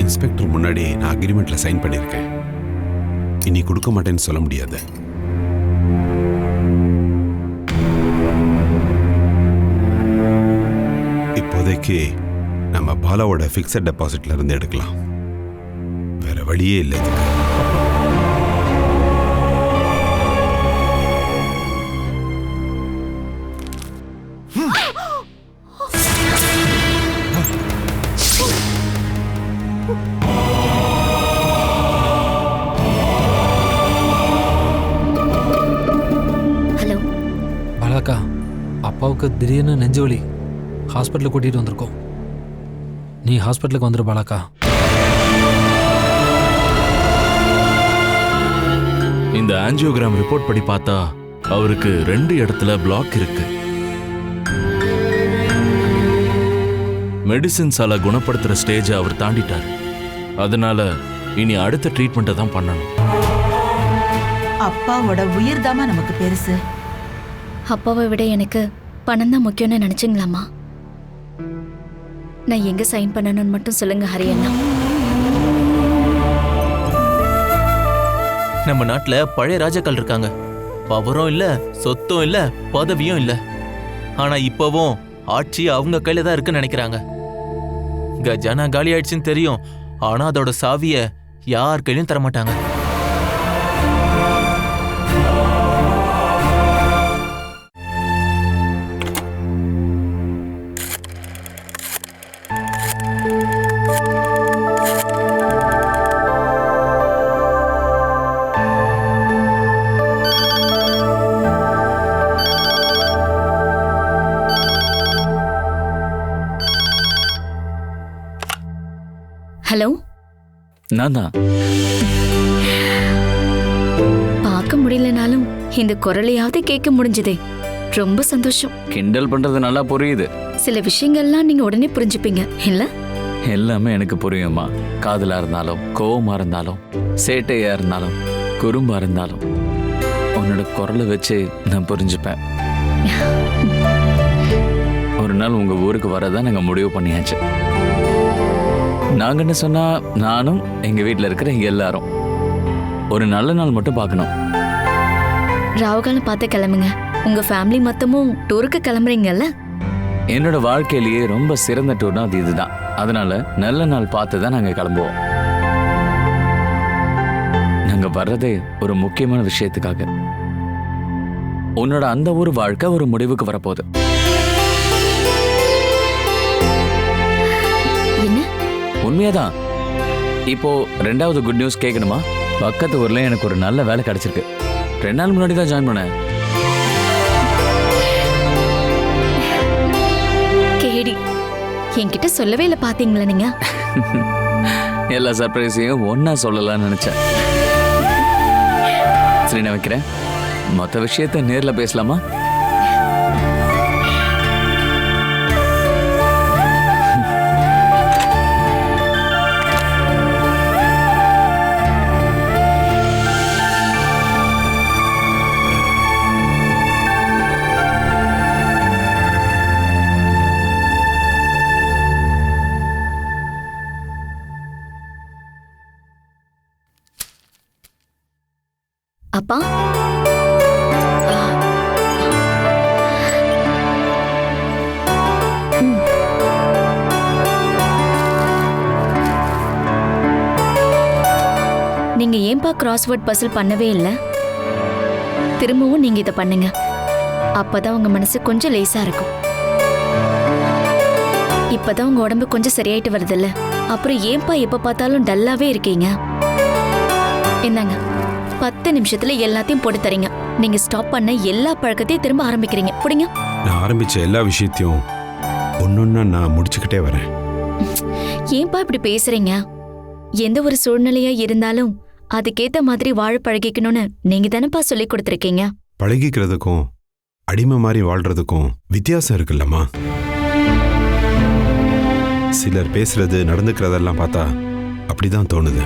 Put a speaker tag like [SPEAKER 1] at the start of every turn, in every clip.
[SPEAKER 1] Inspector முன்னாடி நான் அக்ரிமெண்ட்ல sign பண்ணியிருக்கேன். இனி கொடுக்க மாட்டேன்னு சொல்ல முடியாது. இப்போதைக்கு நம்ம பாலாவோட ஃபிக்ஸட் டெபாசிட்ல இருந்து எடுக்கலாம். வேற வழியே இல்லை இதுக்கு.
[SPEAKER 2] பாலாக்கா, அப்பாவுக்கு திடீர்னு நெஞ்சு வலி, ஹாஸ்பிட்டலுக்கு கூட்டிகிட்டு வந்திருக்கோம். நீ ஹாஸ்பிட்டலுக்கு வந்துரு பாலாக்கா.
[SPEAKER 3] இந்த ஆஞ்சியோகிராம் ரிப்போர்ட் படி பார்த்தா அவருக்கு 2 இடத்துல பிளாக் இருக்கு. மெடிசின்ஸால குணப்படுத்துற ஸ்டேஜை அவர் தாண்டிட்டார். அதனால இனி அடுத்த ட்ரீட்மெண்ட்டை தான் பண்ணணும்.
[SPEAKER 4] அப்பாவோட உயிர் தாமா நமக்கு பெருசு.
[SPEAKER 5] அப்பாவை விட எனக்கு பணம் தான் முக்கியம்னு நினைச்சுங்களாமா? நான் எங்க சைன் பண்ணணும்னு மட்டும் சொல்லுங்க ஹரியண்ணா.
[SPEAKER 6] நம்ம நாட்டுல பழைய ராஜாக்கள் இருக்காங்க. பவரும் இல்ல, சொத்தும் இல்ல, பதவியும் இல்ல. ஆனா இப்பவும் ஆட்சி அவங்க கையில தான் இருக்குன்னு நினைக்கிறாங்க. கஜானா காலி ஆயிடுச்சுன்னு தெரியும், ஆனா அதோட சாவிய யார் கையிலும் தரமாட்டாங்க.
[SPEAKER 5] ஹலோ,
[SPEAKER 7] நான் தான்.
[SPEAKER 5] பார்க்க முடியலனாலும் இந்த குரலையாவது கேட்க முடிஞ்சதே. ரொம்ப சந்தோஷம்.
[SPEAKER 7] கிண்டல் பண்றது நல்லா புரியுது.
[SPEAKER 5] சில விஷயங்கள்லாம் நீங்க உடனே புரிஞ்சுப்பீங்க இல்ல?
[SPEAKER 7] எல்லாமே எனக்கு புரியுமா. காதலா இருந்தாலும், கோவமா இருந்தாலும், சேட்டையா இருந்தாலும், குறும்பா இருந்தாலும் உன்னோட குரலை வச்சு நான் புரிஞ்சுப்பேன். ஒரு நாள் உங்க ஊருக்கு வரதான் நாங்க முடிவு பண்ணியாச்சு. நாங்க என்ன சொன்னா, நானும் எங்க வீட்டுல இருக்கிற எல்லாரும் ஒரு நல்ல நாள் மட்டும் பார்க்கணும்.
[SPEAKER 5] ராவுகாலம் பார்த்து கிளம்புங்க. உங்க ஃபேமிலி மொத்தமும் டூருக்கு கிளம்புறீங்கல்ல?
[SPEAKER 7] என்னோட வாழ்க்கையிலேயே ரொம்ப சிறந்த டூர்னா அது இதுதான். அதனால நல்ல நாள் பார்த்து தான் நாங்க கிளம்புவோம். நாங்க வர்றதே ஒரு முக்கியமான விஷயத்துக்காக. உன்னோட அந்த ஒரு வாழ்க்கை ஒரு முடிவுக்கு வரப்போகுது. உண்மையாதான். இப்போ 2வது குட் நியூஸ் கேட்கணுமா? பக்கத்து ஊர்ல எனக்கு ஒரு நல்ல வேலை கிடைச்சிருக்கு. 2 நாள் முன்னாடி தான் ஜாயின் பண்ணேன்.
[SPEAKER 5] கேடி, என்கிட்ட சொல்லவே இல்லை பாத்தீங்களா நீங்க?
[SPEAKER 7] எல்லா சர்ப்ரைஸையும் ஒன்னா சொல்லலாம்னு நினைச்சேன். சரி, நான் வைக்கிறேன். மொத்த விஷயத்த நேர்ல பேசலாமா?
[SPEAKER 5] அப்பா, நீங்க ஏன்பா கிராஸ்வேர்ட் பசில் பண்ணவே இல்லை? திரும்பவும் நீங்க இதை பண்ணுங்க. அப்பதான் உங்க மனசு கொஞ்சம் லேசா இருக்கும். இப்பதான் உங்க உடம்பு கொஞ்சம் சரியாயிட்டு வருதுல்ல, அப்புறம் ஏன்பா எப்ப பார்த்தாலும் டல்லாவே இருக்கீங்க? என்னங்க, 10 நிமிஷத்துல எல்லாத்தையும் போட்டு தரீங்க. நீங்க ஸ்டாப் பண்ண எல்லா பழக்கத்தையும் திரும்ப ஆரம்பிக்கிறீங்க. புடிங்க.
[SPEAKER 1] நான் ஆரம்பிச்ச எல்லா விஷயத்தையும் ஒன்னொன்னா நான் முடிச்சுக்கிட்டே வரேன்.
[SPEAKER 5] ஏன்பா இப்படி பேசுறீங்க? எந்த ஒரு சூழ்நிலையா இருந்தாலும் அதுக்கேத்த மாதிரி வாழ பழகிக்கணும்னு நீங்க தானப்பா சொல்லி கொடுத்துருக்கீங்க.
[SPEAKER 1] பழகிக்கிறதுக்கும் அடிமை மாதிரி வாழ்றதுக்கும் வித்தியாசம் இருக்குல்லம்மா. சிலர் பேசுறது நடந்துக்கிறதெல்லாம் பார்த்தா அப்படிதான் தோணுது.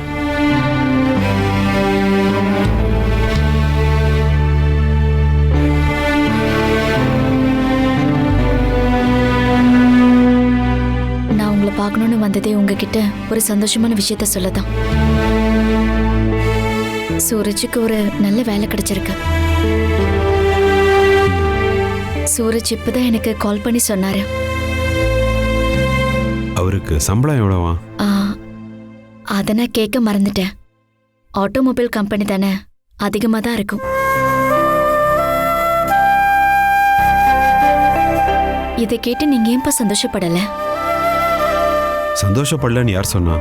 [SPEAKER 5] நான் உங்களை பார்க்கணும்னு வந்ததே உங்ககிட்ட ஒரு சந்தோஷமான விஷயத்த சொல்லதான். சூரஜுக்கு ஒரு நல்ல வேலை கிடைச்சிருக்கு. சூரஜ் இப்பதான் எனக்கு கால் பண்ணி சொன்னாரு.
[SPEAKER 1] அவருக்கு சம்பளம் எவ்வளவா?
[SPEAKER 5] அதை நான் கேட்க மறந்துட்டேன். ஆட்டோமொபைல் கம்பெனி தானே, அதிகமாக தான் இருக்கும். இதை கேட்டு நீங்க ஏன்பா சந்தோஷப்படல?
[SPEAKER 1] சந்தோஷப்படலன்னு யார் சொன்னா?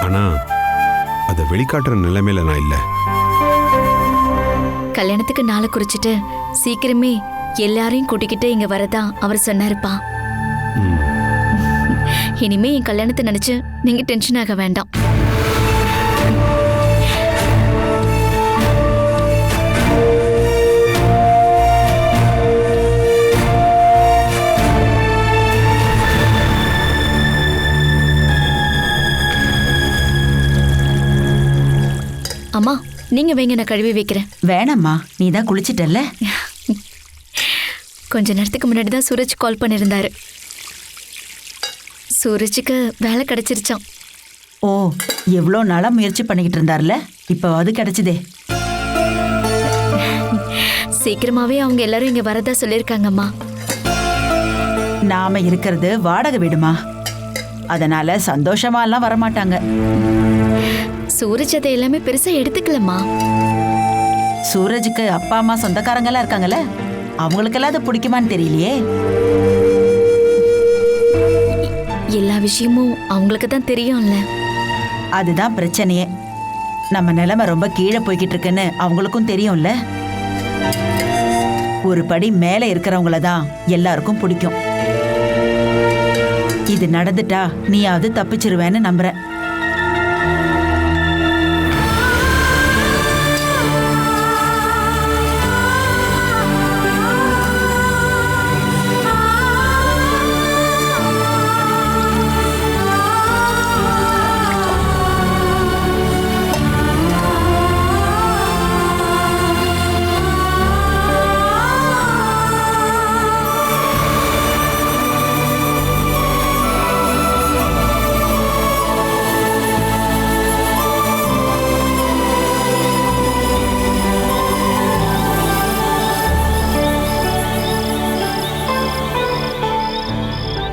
[SPEAKER 1] ஆனா அதை வெளிக்காட்டுற நிலைமையில நான் இல்லை.
[SPEAKER 5] கல்யாணத்துக்கு நாளை குறிச்சிட்டு சீக்கிரமே எல்லாரையும் கூட்டிக்கிட்டு இங்க வரதா அவர் சொன்னாருப்பா. இனிமே என் கல்யாணத்தை நினைச்சு நீங்க டென்ஷன் ஆக வேண்டாம். அம்மா நீங்க வைங்க, நான் கழுவி வைக்கிறேன்.
[SPEAKER 4] வேணாம்மா, நீ தான் குளிச்சிட்டல்ல.
[SPEAKER 5] கொஞ்ச நேரத்துக்கு முன்னாடி தான் சூரஜ் கால் பண்ணியிருந்தாரு. சூரஜுக்கு வேலை கிடைச்சிருச்சான்.
[SPEAKER 4] ஓ, எவ்வளோ நாளா முயற்சி பண்ணிக்கிட்டு இருந்தார்ல, இப்போ அது கிடைச்சதே.
[SPEAKER 5] சீக்கிரமாவே அவங்க எல்லாரும் இங்க வரதா சொல்லியிருக்காங்கம்மா.
[SPEAKER 4] நாம இருக்கிறது வாடகை வீடுமா, அதனால சந்தோஷமா எல்லாம் வரமாட்டாங்க.
[SPEAKER 5] சூரஜ் அதை எல்லாமே பெருசா எடுத்துக்கலம்மா.
[SPEAKER 4] சூரஜுக்கு அப்பா அம்மா சொந்தக்காரங்கெல்லாம் இருக்காங்கல்ல, அவங்களுக்கெல்லாம் அது பிடிக்குமான்னு தெரியலையே.
[SPEAKER 5] எல்லா விஷயமும் அவங்களுக்கு தான் தெரியும்ல.
[SPEAKER 4] அதுதான் பிரச்சனையே. நம்ம நிலைமை ரொம்ப கீழே போய்கிட்டு இருக்குன்னு அவங்களுக்கும் தெரியும்ல. ஒரு படி மேலே இருக்கிறவங்கள தான் எல்லாருக்கும் பிடிக்கும். இது நடந்துட்டா நீயாவது தப்பிச்சிருவேன்னு நம்புறேன்.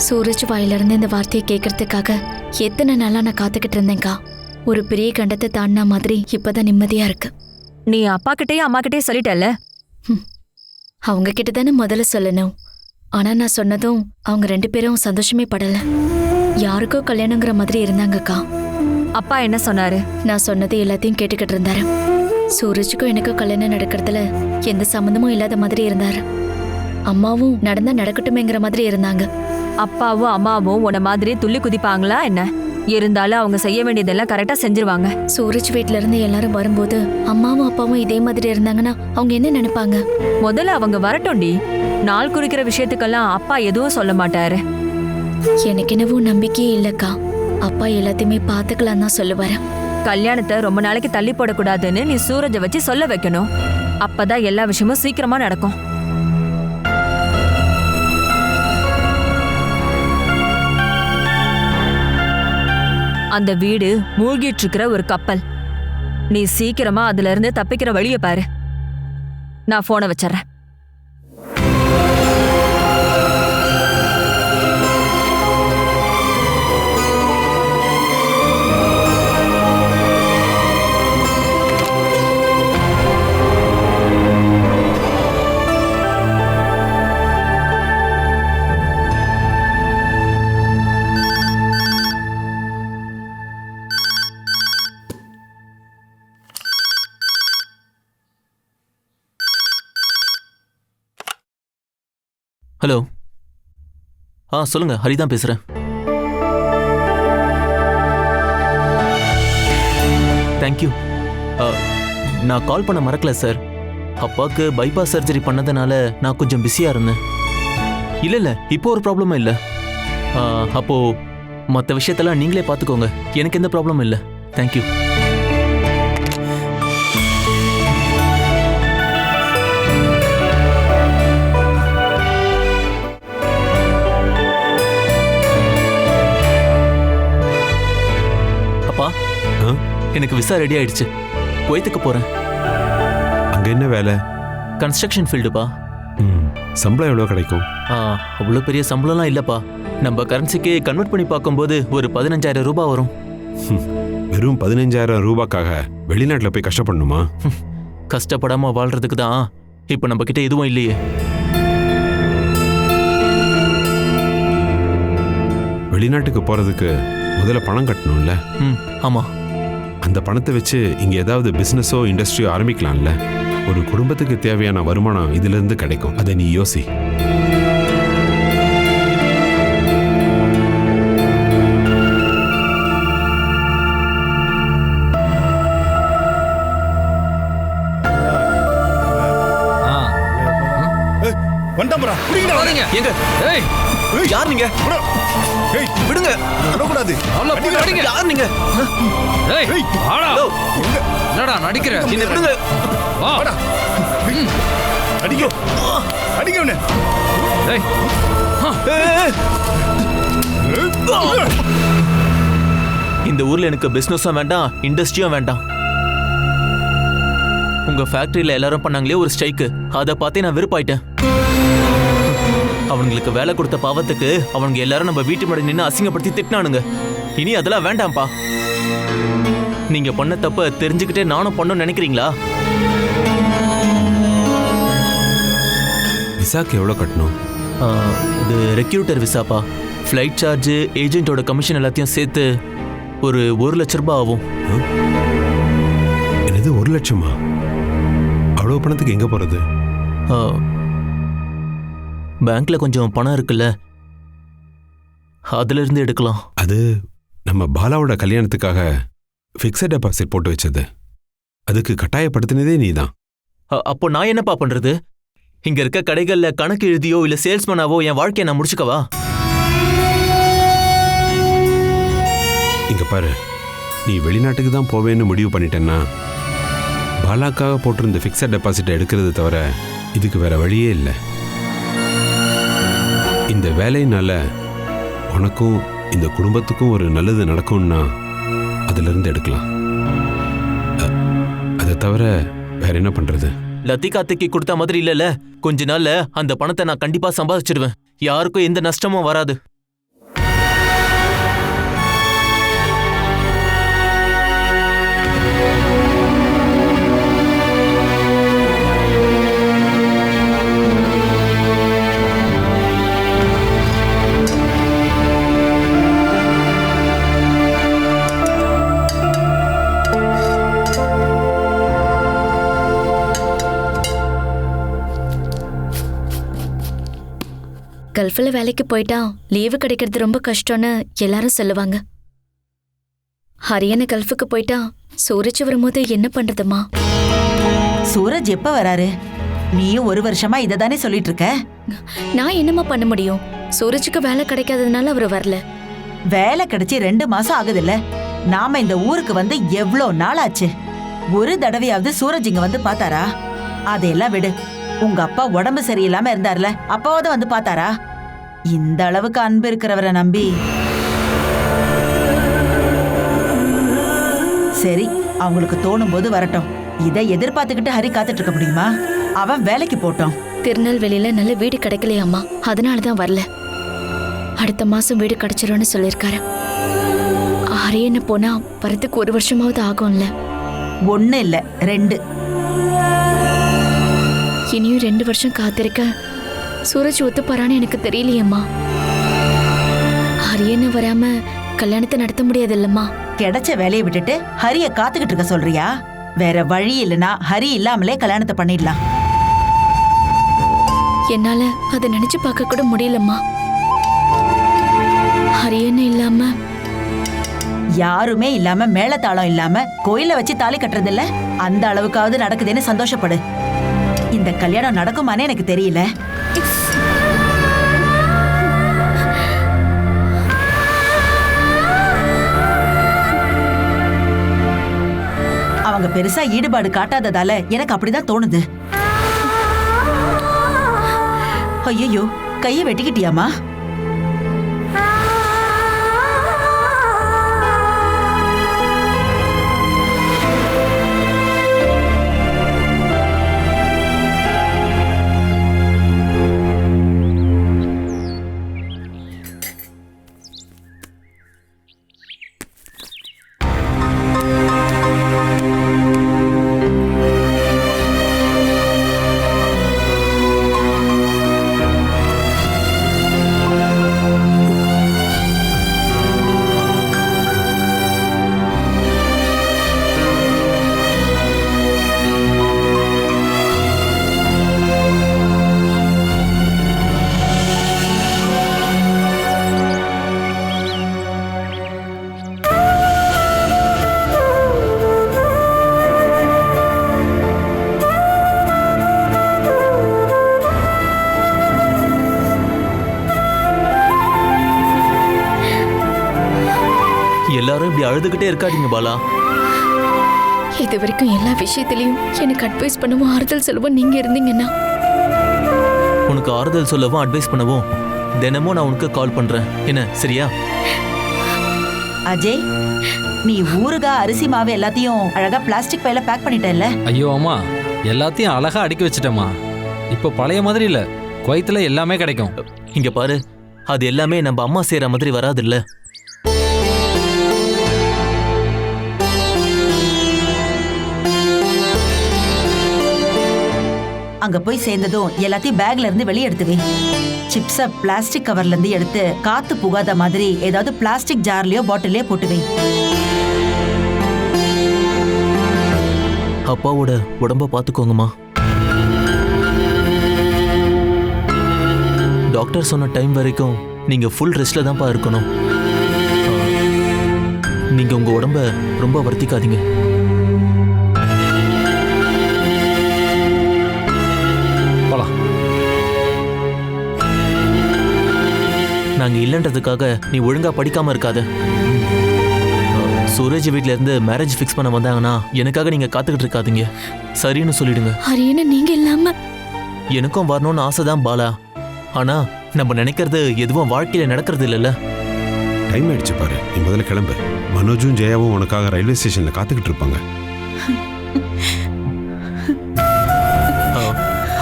[SPEAKER 5] சூரஜ் வாயிலிருந்து இந்த வார்த்தையை கேட்கறதுக்காக எத்தனை நாளா நான் காத்துக்கிட்டு இருந்தேன்க்கா. ஒரு பெரிய கண்டத்தை தாண்டின மாதிரி இப்பதான் நிம்மதியா இருக்கு.
[SPEAKER 8] நீ அப்பா கிட்டயும் அம்மா கிட்டயும் சொல்லிட்டல்ல?
[SPEAKER 5] அவங்க கிட்ட தானே முதல்ல சொல்லணும். ஆனா நான் சொன்னதும் அவங்க 2 பேரும் சந்தோஷமே படல. யாருக்கோ கல்யாணங்கிற மாதிரி இருந்தாங்கக்கா.
[SPEAKER 8] அப்பா என்ன சொன்னாரு?
[SPEAKER 5] நான் சொன்னது எல்லாத்தையும் கேட்டுக்கிட்டு இருந்தாரு. சூரஜுக்கும் எனக்கும் கல்யாணம் நடக்கிறதுல எந்த சம்மந்தமும் இல்லாத மாதிரி இருந்தாரு. அம்மாவும் நடந்தா நடக்கட்டுமேங்கிற மாதிரி இருந்தாங்க.
[SPEAKER 8] அப்பாவும் அம்மாவும் உன்ன மாதிரி துள்ளி குதிப்பாங்களா என்ன? இருந்தாலும் அவங்க செய்ய வேண்டியதெல்லாம் கரெக்டா செஞ்சிருவாங்க.
[SPEAKER 5] சூரஜ் வீட்ல இருந்து எல்லாரும் வரும்போது அம்மாவும் அப்பாவும் இதே மாதிரி இருந்தாங்கன்னா அவங்க என்ன நினைப்பாங்க?
[SPEAKER 8] முதல்ல அவங்க வரட்டும்டி. நாள் குறிக்கிற விஷயத்துக்கெல்லாம் அப்பா எதுவும் சொல்ல மாட்டாரு.
[SPEAKER 5] எனக்கு என்னவோ நம்பிக்கையே இல்லக்கா. அப்பா எல்லாத்தையுமே பாத்துக்கலாம் தான் சொல்லுவாரு.
[SPEAKER 8] கல்யாணத்தை ரொம்ப நாளைக்கு தள்ளி போடக்கூடாதுன்னு நீ சூரஜை வச்சு சொல்ல வைக்கணும். அப்பதான் எல்லா விஷயமும் சீக்கிரமா நடக்கும். அந்த வீடு மூழ்கிட்டு இருக்கிற ஒரு கப்பல். நீ சீக்கிரமா அதுல இருந்து தப்பிக்கிற வழிய பாரு. நான் போனை வச்சிடறேன்.
[SPEAKER 6] ஹலோ. சொல்லுங்க, ஹரிதான் பேசுறேன். தேங்க்யூ. நான் கால் பண்ண மறக்கல சார். அப்பாவுக்கு பைபாஸ் சர்ஜரி பண்ணதுனால நான் கொஞ்சம் பிஸியா இருந்தேன். இல்ல இப்போ ஒரு ப்ராப்ளமும் இல்லை. அப்போ மற்ற விஷயத்தெல்லாம் நீங்களே பார்த்துக்கோங்க. எனக்கு எந்த ப்ராப்ளமும் இல்லை. தேங்க்யூ. எனக்கு விசா ரெடி ஆயிடுச்சு. குவைத்துக்கு போறேன்.
[SPEAKER 1] அங்க என்ன வேலை?
[SPEAKER 6] கன்ஸ்ட்ரக்ஷன் ஃபீல்டுப்பா.
[SPEAKER 1] சம்பளம் எவ்வளோ கிடைக்கும்?
[SPEAKER 6] அவ்வளோ பெரிய சம்பளம்லாம் இல்லப்பா. நம்ம கரன்சிக்கு கன்வெர்ட் பண்ணி பார்க்கும்போது ஒரு 15,000 ரூபாய் வரும்.
[SPEAKER 1] வெறும் 15,000 ரூபாய்க்காக வெளிநாட்டில் போய் கஷ்டப்படணுமா?
[SPEAKER 6] கஷ்டப்படாம வாழ்றதுக்கு தான் இப்போ நம்ம கிட்ட எதுவும் இல்லையே.
[SPEAKER 1] வெளிநாட்டுக்கு போறதுக்கு முதல்ல பணம் கட்டணும்ல?
[SPEAKER 6] ஆமா.
[SPEAKER 1] அந்த பணத்தை வச்சு இங்க ஏதாவது பிசினஸோ இண்டஸ்ட்ரியோ ஆரம்பிக்கலாம்ல? ஒரு குடும்பத்துக்கு தேவையான வருமானம் இதுல இருந்து கிடைக்கும். அதை நீ யோசி.
[SPEAKER 6] எங்க யார் நீங்க? விடுங்க. யார் நீங்க?
[SPEAKER 2] என்னடா நடிக்கிற?
[SPEAKER 6] என்ன விடுங்க.
[SPEAKER 9] அடிக்கோ அடிக்கவனே.
[SPEAKER 6] இந்த ஊர்ல எனக்கு பிசினஸும் வேண்டாம், இண்டஸ்ட்ரியும் வேண்டாம். உங்க ஃபேக்டரியில எல்லாரும் பண்ணாங்களே ஒரு ஸ்ட்ரைக்கு, அதை பார்த்தே நான் வெறுப்பாயிட்டேன். அவங்களுக்கு வேலை கொடுத்த பாவத்துக்கு அவங்க எல்லாரும் நம்ம வீட்டு முன்னாடி நின்று அசிங்கப்படுத்தி திட்டினானுங்க. இனி அதெல்லாம் வேண்டாம்ப்பா. நீங்க பண்ண தப்ப தெரிஞ்சுக்கிட்டே நானும் பண்ணணும்னு நினைக்கிறீங்களா?
[SPEAKER 1] விசாக்கு எவ்வளோ கட்டணும்?
[SPEAKER 6] இது ரெக்ரூட்டர் விசாப்பா. ஃப்ளைட் சார்ஜ், ஏஜென்ட்டோட கமிஷன் எல்லாத்தையும் சேர்த்து ஒரு 1 லட்ச ரூபாய் ஆகும்.
[SPEAKER 1] என்னது 1 லட்சமா? அவ்வளோ பணத்துக்கு எங்க போறது?
[SPEAKER 6] பேங்க்ல கொஞ்சம் பணம் இருக்குல்ல, அதுல இருந்து எடுக்கலாம்.
[SPEAKER 1] அது நம்ம பாலாவோட கல்யாணத்துக்காக ஃபிக்ஸட் டெபாசிட் போட்டு வச்சது. அதுக்கு கட்டாயப்படுத்தினதே நீதான்.
[SPEAKER 6] அப்போ நான் என்னப்பா பண்றது? இங்க இருக்க கடைகள்ல கணக்கு எழுதியோ இல்ல சேல்ஸ்மேனாவோ என் வாழ்க்கையை நான் முடிச்சுக்கவா?
[SPEAKER 1] இங்க பாரு, நீ வெளிநாட்டுக்கு தான் போவேன்னு முடிவு பண்ணிட்டேன்னா பாலாக்காக போட்டிருந்த ஃபிக்ஸட் டெபாசிட்டை எடுக்கிறது தவிர இதுக்கு வேற வழியே இல்லை. இந்த வேலையினால உனக்கும் இந்த குடும்பத்துக்கும் ஒரு நல்லது நடக்கும்னா அதுல இருந்து எடுக்கலாம். அதை தவிர வேற என்ன பண்றது?
[SPEAKER 6] லத்திகாத்துக்கு கொடுத்த மாதிரி இல்லல. கொஞ்ச நாள்ல அந்த பணத்தை நான் கண்டிப்பா சம்பாதிச்சிடுவேன். யாருக்கும் எந்த நஷ்டமும் வராது.
[SPEAKER 5] கல்ஃபில் வேலைக்கு போயிட்டா லீவு கிடைக்கிறது ரொம்ப கஷ்டம்னு எல்லாரும் சொல்லுவாங்க. ஹரியான கல்ஃபுக்கு போயிட்டா சூரஜ் வரும்போது என்ன பண்றதுமா?
[SPEAKER 4] சூரஜ் எப்ப வராரு? நீயும் 1 வருஷமா இதை தானே சொல்லிட்டு இருக்க.
[SPEAKER 5] நான் என்னமா பண்ண முடியும்? சூரஜுக்கு வேலை கிடைக்காததுனால அவர் வரல.
[SPEAKER 4] வேலை கிடைச்சி 2 மாசம் ஆகுதுல்ல. நாம இந்த ஊருக்கு வந்து எவ்வளோ நாள் ஆச்சு. ஒரு தடவையாவது சூரஜ் இங்க வந்து பார்த்தாரா? அதையெல்லாம் விடு. உங்க அப்பா உடம்பு சரியில்லாம இருந்தார்ல, அப்பாவது வந்து பார்த்தாரா? இந்த அளவுக்கு அன்பு இருக்கிறவரை நம்பி. சரி, அவங்களுக்கு தோணும் போது வரட்டும். இதை எதிர்பார்த்துக்கிட்டு ஹரி காத்துட்டு இருக்க முடியுமா? அவன் வேலைக்கு போட்டோம்.
[SPEAKER 5] திருநெல்வேலியில நல்ல வீடு கிடைக்கலையாம்மா, அதனாலதான் வரல. அடுத்த மாசம் வீடு கிடைச்சிரும்னு சொல்லியிருக்காரு. ஹரியன்னு போனா வரதுக்கு 1 வருஷமாவது ஆகும்ல.
[SPEAKER 4] 1 இல்ல 2.
[SPEAKER 5] இனியும் 2 வருஷம் காத்திருக்க சூரஜ் ஒத்துப்பாரான்னு எனக்கு தெரியலையம்மா. ஹரியன்னு வராம கல்யாணத்தை நடத்த முடியாது இல்லம்மா.
[SPEAKER 4] கிடைச்ச வேலையை விட்டுட்டு ஹரிய காத்துக்கிட்டு இருக்க சொல்றியா? வேற வழி இல்லைன்னா ஹரி இல்லாமலே கல்யாணத்தை பண்ணிடலாம்.
[SPEAKER 5] என்னால அதை நினைச்சு பார்க்க கூட முடியலம்மா. ஹரியன்னு இல்லாம
[SPEAKER 4] யாருமே இல்லாம மேளதாளம் இல்லாம கோயில வச்சு தாலி கட்டுறது இல்ல. அந்த அளவுக்காவது நடக்குதுன்னு சந்தோஷப்படு. இந்த கல்யாணம் நடக்குமானே எனக்கு தெரியல. அவங்க பெருசா ஈடுபாடு காட்டாததால எனக்கு அப்படிதான் தோணுது. ஐயோ, கையை வெட்டிக்கிட்டியாமா?
[SPEAKER 6] எல்லாரும் இப்படி அழுதுகிட்டே இருக்காதீங்க பாலா.
[SPEAKER 5] இது வரைக்கும் எல்லா விஷயத்திலையும் எனக்கு அட்வைஸ் பண்ணவும் ஆறுதல் சொல்லவும் நீங்க இருந்தீங்கன்னா
[SPEAKER 6] உனக்கு ஆறுதல் சொல்லவும் அட்வைஸ் பண்ணவும் தினமும் நான் உனக்கு கால் பண்றேன். என்ன சரியா?
[SPEAKER 4] அஜய், நீ ஊறுகாய் அரிசி மாவு எல்லாத்தையும் அழகா பிளாஸ்டிக் பையில பேக் பண்ணிட்டல?
[SPEAKER 2] ஐயோ அம்மா, எல்லாத்தையும் அழகா அடுக்கி வச்சிட்டேம்மா. இப்போ பழைய மாதிரி இல்ல, குவைத்துல எல்லாமே கிடைக்கும்.
[SPEAKER 6] இங்க பாரு, அது எல்லாமே நம்ம அம்மா செய்யற மாதிரி வராது இல்ல.
[SPEAKER 4] அங்க போய் சேர்ந்ததும் எல்லாத்தையும் பேக்ல இருந்து வெளியே எடுத்து வை. சிப்ஸ பிளாஸ்டிக் கவர்ல இருந்து எடுத்து காத்து புகாத மாதிரி ஏதாவது பிளாஸ்டிக் ஜார்லயோ பாட்டிலையோ போட்டு வை.
[SPEAKER 6] அப்பாவோட உடம்ப பாத்துக்கோங்கம்மா. டாக்டர் சொன்ன டைம் வரைக்கும் நீங்க ஃபுல் ரெஸ்ட்ல தான்ப்பா இருக்கணும். நீங்க உங்க உடம்ப ரொம்ப வருத்திக்காதீங்க. நாங்க இல்லன்றதுக்காக நீ ஒழுங்கா படிக்காம இருக்காத. சூரஜ் வீட்ல இருந்து மேரேஜ் ஃபிக்ஸ் பண்ண வந்தாங்கன்னா எனக்காக நீங்க காத்துக்கிட்டு இருக்காதீங்க. சரின்னு சொல்லிடுங்க.
[SPEAKER 5] ஹரியன நீங்க இல்லாம
[SPEAKER 6] எனக்கும் வரணும்னு ஆசைதான் பாலா. ஆனா நம்ம நினைக்கிறது எதுவும் வாழ்க்கையில நடக்கிறது இல்லைல்ல.
[SPEAKER 1] டைம் ஆயிடுச்சு பாரு, நீ முதல்ல கிளம்பு. மனோஜும் ஜெயாவும் உனக்காக ரயில்வே ஸ்டேஷன்ல காத்துக்கிட்டு இருப்பாங்க.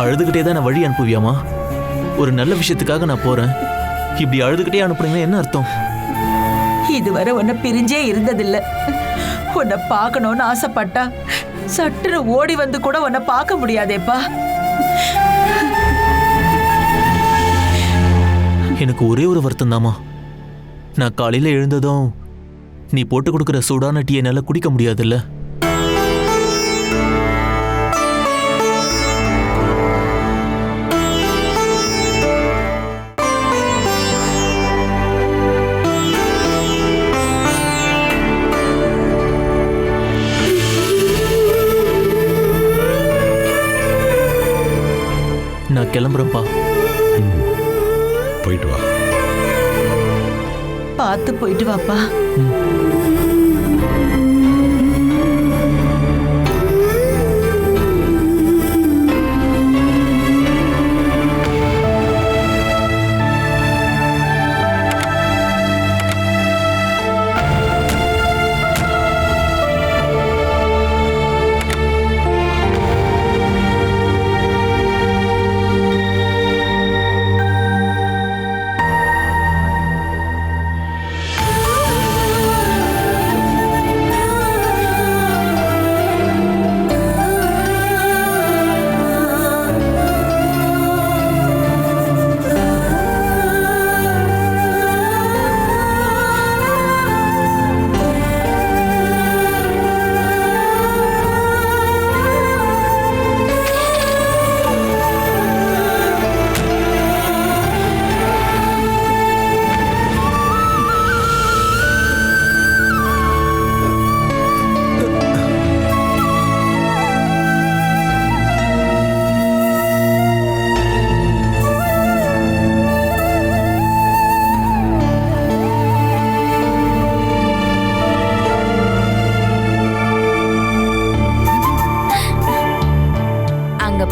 [SPEAKER 6] அழுதுகிட்டே தான் நான் வழி அனுப்புவியாமா? ஒரு நல்ல விஷயத்துக்காக நான் போறேன். இப்படி அழுதுகிட்டே அனுப்புறீங்கன்னா என்ன அர்த்தம்?
[SPEAKER 4] இதுவரை உன்னை பிரிஞ்சே இருந்ததில்ல. உன்னை பார்க்கணும்னு ஆசைப்பட்டா சட்டுன்னு ஓடி வந்து கூட உன்னை பார்க்க முடியாதேப்பா.
[SPEAKER 6] எனக்கு ஒரே ஒரு வருத்தம் தாமா. நான் காலையில எழுந்ததும் நீ போட்டு கொடுக்குற சூடான டீ என்னால குடிக்க முடியாதுல்ல. நான் கிளம்புறேன்ப்பா.
[SPEAKER 1] போயிட்டு வா.
[SPEAKER 4] பார்த்து போயிட்டு வாப்பா.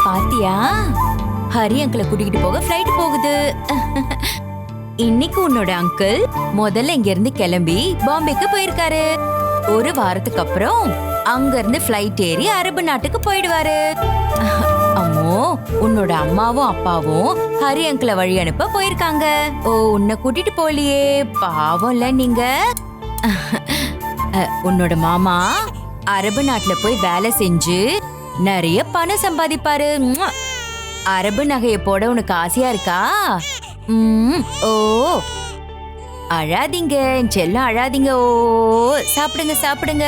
[SPEAKER 10] பாத்தியா, ஹரி அங்கிளை கூட்டிகிட்டு போக ஃப்ளைட் போகுது. இன்னைக்கு உன்னோட அங்கிள் முதல்ல இங்க இருந்து கிளம்பி பாம்பேக்கு போயிருக்காரு. ஒரு வாரத்துக்கு அப்புறம் அங்க இருந்து ஃப்ளைட் ஏறி அரபு நாட்டுக்கு போயிடுவாரு. அம்மோ, உன்னோட அம்மாவும் அப்பாவும் ஹரி அங்கிளை வழி அனுப்ப போயிருக்காங்க. ஓ, உன்னை கூட்டிட்டு போலியே, பாவம்ல நீங்க. உன்னோட மாமா அரபு நாட்டுல போய் வேலை செஞ்சு நிறைய பணம் சம்பாதிப்பாரு. அரபு நகைய போட உனக்கு ஆசையா இருக்கா? ஓ, அழாதீங்க செல்லம், அழாதீங்க. ஓ, சாப்பிடுங்க சாப்பிடுங்க.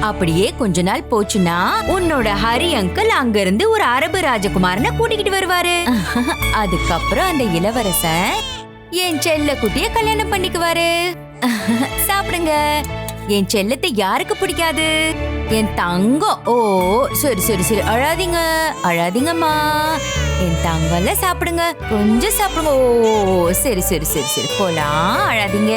[SPEAKER 10] அப்படியே கொஞ்ச நாள் போச்சுன்னா உன்னோட ஹரி அங்கிள் அங்க இருந்து ஒரு அரபு ராஜகுமாரனை கூட்டிக்கிட்டு வருவாரு. அதுக்கப்புறம் அந்த இளவரசன் என் செல்ல குட்டிய கல்யாணம் பண்ணிக்குவாரு. சாப்பிடுங்க. என் செல்லத்தை யாருக்கு பிடிக்காது? என் தங்கம். ஓ, சரி சரி சரி, அழாதீங்க அழாதீங்கம்மா. என் தங்கம்ல சாப்பிடுங்க, கொஞ்சம் சாப்பிடுங்க. ஓ, சரி சரி சரி சரி, போலாம், அழாதீங்க.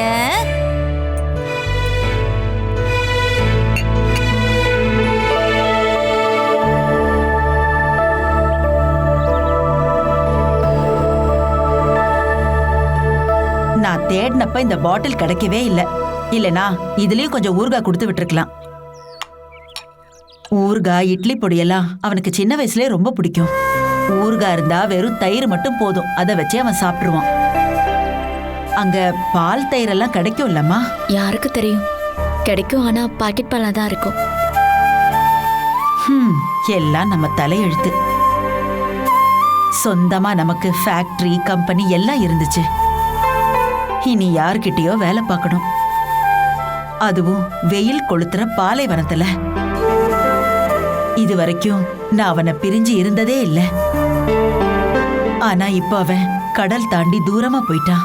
[SPEAKER 4] அப்ப இந்த பாட்டில் கிடைக்கவே இல்ல. இல்லனா இதுலயும் கொஞ்சம் ஊறுகாய் கொடுத்து விட்டுருக்கலாம். ஊறுகாய் இட்லி பொடியெல்லாம் அவனுக்கு சின்ன வயசுலயே ரொம்ப பிடிக்கும். ஊறுகாய் இருந்தா வெறும் தயிர் மட்டும் போதும், அதை வச்சே அவன் சாப்பிட்டுருவான். அங்க பால் தயிர் எல்லாம் கிடைக்கும் இல்லம்மா?
[SPEAKER 5] யாருக்கு தெரியும், கிடைக்கும். ஆனா பாக்கெட் பாலா தான் இருக்கும்.
[SPEAKER 4] எல்லாம் நம்ம தலையெழுத்து. சொந்தமா நமக்கு ஃபேக்டரி கம்பெனி எல்லாம் இருந்துச்சு. இனி யார்கிட்டயோ வேலை பார்க்கணும், அதுவும் வெயில் கொளுத்துற பாலைவனத்துல. இது வரைக்கும் நான் அவனை பிரிஞ்சு இருந்ததே இல்ல. ஆனா இப்ப அவன் கடல் தாண்டி தூரமா போயிட்டான்.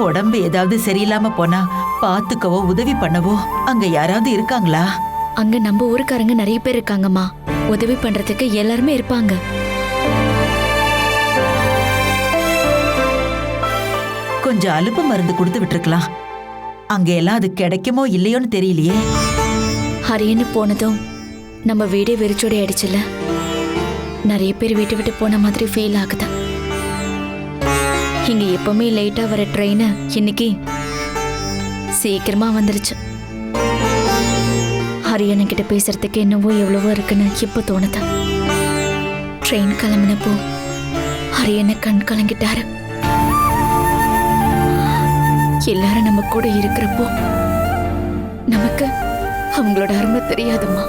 [SPEAKER 4] உடம்பு ஏதாவது சரியில்லாம போனா பாத்துக்கவோ உதவி பண்ணவோ அங்க யாராவது இருக்காங்களா?
[SPEAKER 5] அங்க நம்ம ஊருக்காரங்க நிறைய பேர் இருக்காங்கம்மா, உதவி பண்றதுக்கு எல்லாருமே இருப்பாங்க.
[SPEAKER 4] கொஞ்சம் அலுப்பு மருந்து கொடுத்து விட்டுருக்கலாம். அங்க எல்லாம் அது கிடைக்குமோ இல்லையோன்னு தெரியலையே.
[SPEAKER 5] ஹரியன்னு போனதும் நம்ம வீடே வெறிச்சோடி ஆயிடுச்சுல. நிறைய பேர் வீட்டை விட்டு போன மாதிரி ஃபீல் ஆகுது. இங்க எப்பவுமே லேட்டா வர ட்ரெயின் இன்னைக்கு சீக்கிரமா வந்துருச்சு. ஹரியன் கிட்ட பேசுறதுக்கு என்னவோ எவ்வளவோ இருக்குன்னு இப்ப தோணுது. ட்ரெயின் கிளம்பினப்போ ஹரியனை கண் கலங்கிட்டாரு. எல்லாரும் நம்ம கூட இருக்கிறப்போ நமக்கு அவங்களோட அருமை தெரியாதும்மா.